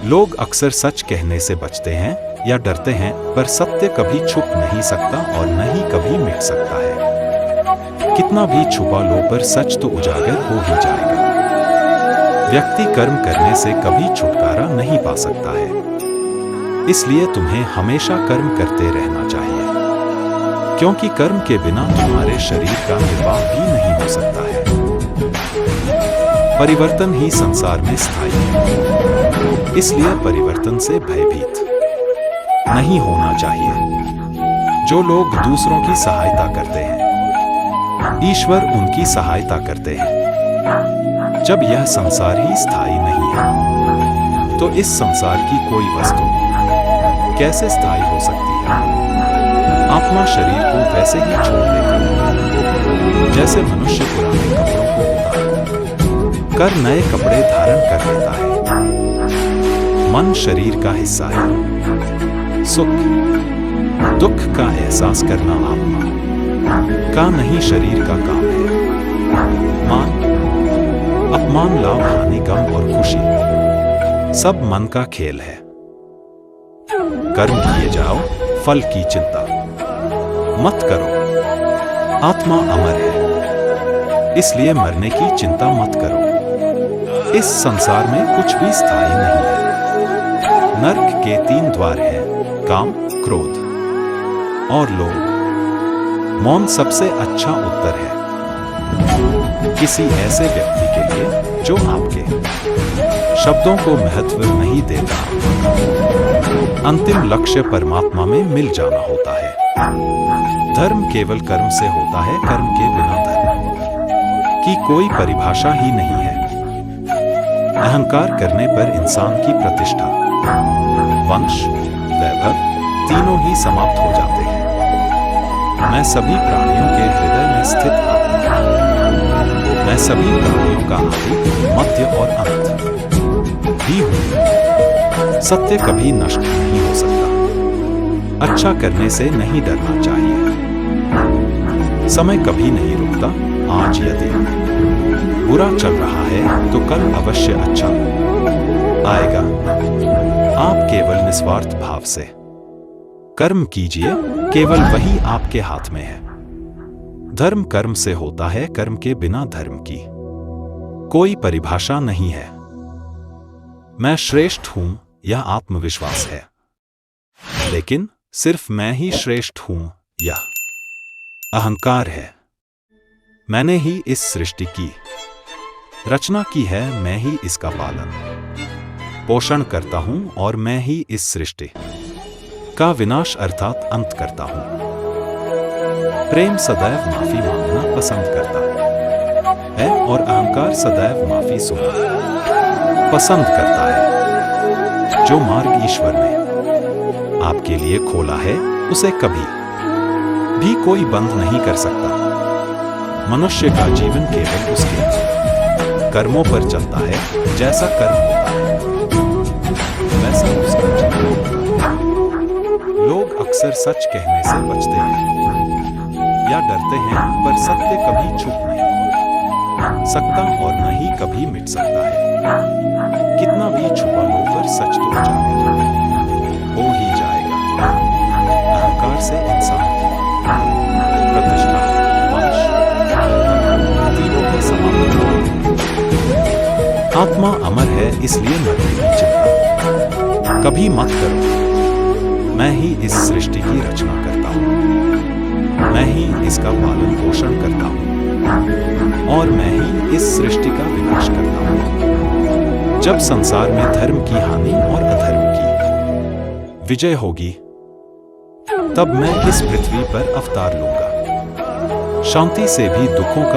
लोग अक्सर सच कहने से बचते हैं या डरते हैं, पर सत्य कभी छुप नहीं सकता और न ही कभी मिट सकता है। कितना भी छुपा लो, पर सच तो उजागर हो ही जाएगा। व्यक्ति कर्म करने से कभी छुटकारा नहीं पा सकता है, इसलिए तुम्हें हमेशा कर्म करते रहना चाहिए, क्योंकि कर्म के बिना तुम्हारे शरीर का निर्वाह भी नहीं हो सकता है। परिवर्तन ही संसार में स्थायी है, इसलिए परिवर्तन से भयभीत नहीं होना चाहिए। जो लोग दूसरों की सहायता करते हैं, ईश्वर उनकी सहायता करते हैं। जब यह संसार ही स्थायी नहीं है, तो इस संसार की कोई वस्तु कैसे स्थायी हो सकती है? आत्मा शरीर को वैसे ही छोड़ देती है, जैसे मनुष्य पुराने कपड़ों को उतार कर नए कपड़े धारण कर लेता है। मन शरीर का हिस्सा है। सुख दुख का एहसास करना आत्मा का नहीं, शरीर का काम है। मान अपमान, लाभ हानि, गम और खुशी सब मन का खेल है। कर्म किए जाओ, फल की चिंता मत करो। आत्मा अमर है, इसलिए मरने की चिंता मत करो। इस संसार में कुछ भी स्थायी नहीं है। नरक के 3 द्वार हैं: काम, क्रोध और लोभ। मौन सबसे अच्छा उत्तर है किसी ऐसे व्यक्ति के लिए जो आपके शब्दों को महत्व नहीं देता। अंतिम लक्ष्य परमात्मा में मिल जाना होता है। धर्म केवल कर्म से होता है, कर्म के बिना धर्म की कोई परिभाषा ही नहीं है। अहंकार करने पर इंसान की प्रतिष्ठा, वंश, वैभव तीनों ही समाप्त हो जाते हैं। मैं सभी प्राणियों के हृदय में स्थित आत्मा हूं। मैं सभी प्राणियों का आदि, मध्य और अंत भी हूं। सत्य कभी नष्ट नहीं हो सकता। अच्छा करने से नहीं डरना चाहिए। समय कभी नहीं रुकता। आज यदि बुरा चल रहा है, तो कल अवश्य अच्छा आएगा। आप केवल निस्वार्थ भाव से कर्म कीजिए, केवल वही आपके हाथ में है। धर्म कर्म से होता है, कर्म के बिना धर्म की कोई परिभाषा नहीं है। मैं श्रेष्ठ हूं, यह आत्मविश्वास है, लेकिन सिर्फ मैं ही श्रेष्ठ हूं, यह अहंकार है। मैंने ही इस सृष्टि की रचना की है, मैं ही इसका पालन पोषण करता हूं और मैं ही इस सृष्टि का विनाश अर्थात अंत करता हूं। प्रेम सदैव माफी मांगना पसंद करता है और अहंकार सदैव माफी सुनना पसंद करता है। जो मार्ग ईश्वर ने आपके लिए खोला है, उसे कभी भी कोई बंद नहीं कर सकता। मनुष्य का जीवन केवल उसके कर्मों पर चलता है। जैसा कर्म होता है, वैसा उसका जीवन। लोग अक्सर सच कहने से बचते हैं या डरते हैं, पर सत्य कभी छुप नहीं सकता और न ही कभी मिट सकता है। कितना भी छुपा लो, पर सच तो उजागर हो ही जाएगा। अहंकार से इंसान की प्रतिष्ठा, वंश तीनों ही समाप्त हो जाते हैं। आत्मा अमर है, इसलिए मरने की चिंता कभी मत करो। मैं ही इस सृष्टि की रचना करता हूं। मैं ही इसका पालन पोषण करता हूं और मैं ही इस सृष्टि का विनाश करता हूं। जब संसार में धर्म की हानि और अधर्म की विजय होगी, तब मैं इस पृथ्वी पर अवतार लूंगा। शांति से भी दुखों का